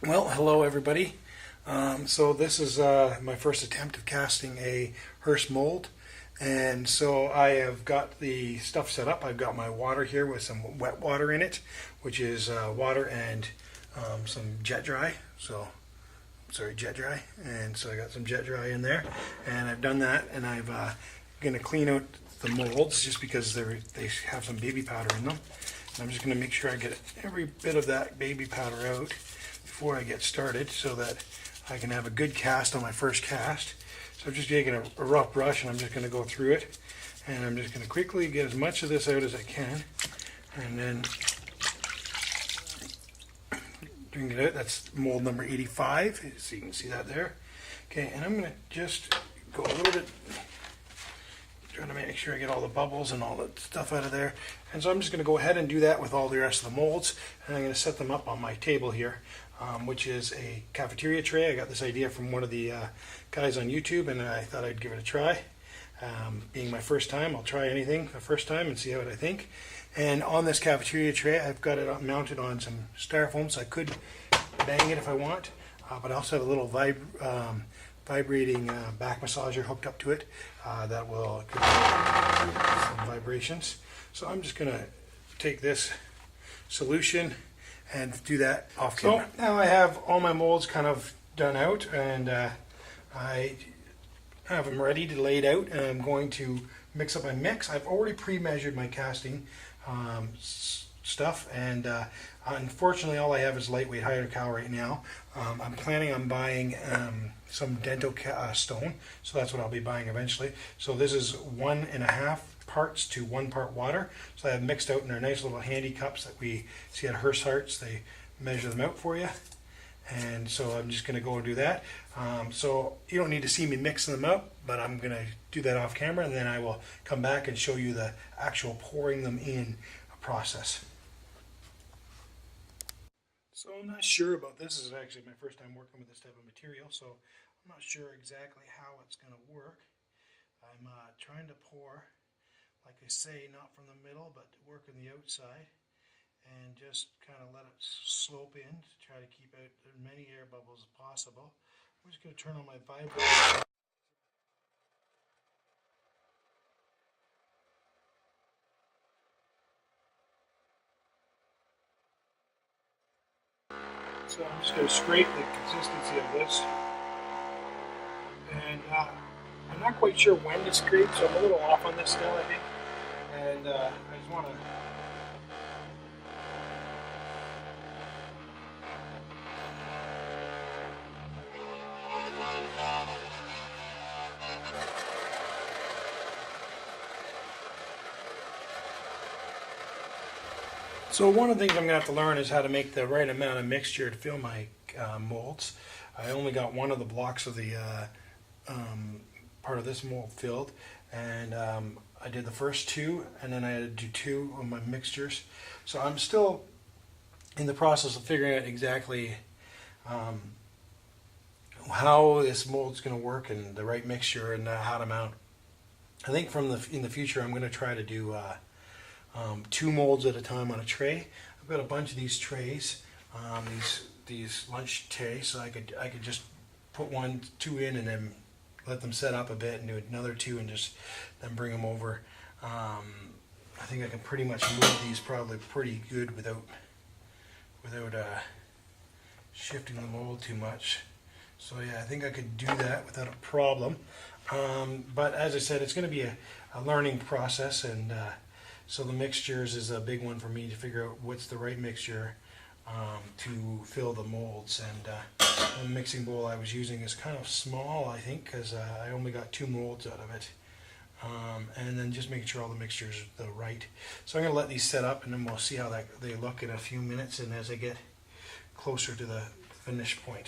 Well, hello everybody. So this is my first attempt of casting a Hirst mold, and so I have got the stuff set up. I've got my water here with some wet water in it, which is water and some jet dry. Jet dry, and so I got some jet dry in there, and I've done that, and I've going to clean out the molds just because they have some baby powder in them. And I'm just going to make sure I get every bit of that baby powder out before I get started so that I can have a good cast on my first cast. So I'm just taking a rough brush and I'm just going to go through it, and I'm just going to quickly get as much of this out as I can, and then bring it out. That's mold number 85, so you can see that there. Okay, and I'm going to just go a little bit, trying to make sure I get all the bubbles and all that stuff out of there. And so I'm just going to go ahead and do that with all the rest of the molds, and I'm going to set them up on my table here, which is a cafeteria tray. I got this idea from one of the guys on YouTube, and I thought I'd give it a try. Being my first time, I'll try anything the first time and see how I think. And on this cafeteria tray, I've got it mounted on some styrofoam, so I could bang it if I want, but I also have a little vibrating back massager hooked up to it that will give some vibrations. So I'm just going to take this solution and do that off camera. So now I have all my molds kind of done out, and I have them ready to lay it out, and I'm going to mix up my mix. I've already pre-measured my casting stuff, and unfortunately all I have is lightweight hydrocal right now. I'm planning on buying some dental stone, so that's what I'll be buying eventually. So this is 1.5 parts to 1 part water, so I have mixed out in their nice little handy cups that we see at Hirst Arts. They measure them out for you, and so I'm just going to go and do that. So you don't need to see me mixing them up, but I'm going to do that off camera, and then I will come back and show you the actual pouring them in process. So I'm not sure about this. This is actually my first time working with this type of material, so I'm not sure exactly how it's going to work. I'm trying to pour, like I say, not from the middle, but to work on the outside, and just kind of let it slope in to try to keep out as many air bubbles as possible. I'm just going to turn on my vibrator. So I'm just going to scrape the consistency of this, and I'm not quite sure when to scrape, so I'm a little off on this still, I think, and I just want to So one of the things I'm going to have to learn is how to make the right amount of mixture to fill my molds. I only got one of the blocks of the part of this mold filled, and I did the first two, and then I had to do 2 of my mixtures. So I'm still in the process of figuring out exactly how this mold's going to work and the right mixture and how to mount. I think in the future I'm going to try to do 2 molds at a time on a tray. I've got a bunch of these trays, these lunch trays, so I could just put 1, 2 in, and then let them set up a bit, and do another 2, and just then bring them over. I think I can pretty much move these probably pretty good without shifting the mold too much. So yeah, I think I could do that without a problem. But as I said, it's going to be a learning process, and so the mixtures is a big one for me to figure out what's the right mixture to fill the molds. And the mixing bowl I was using is kind of small, I think, because I only got 2 molds out of it. And then just making sure all the mixtures are the right. So I'm going to let these set up, and then we'll see how they look in a few minutes, and as I get closer to the finish point.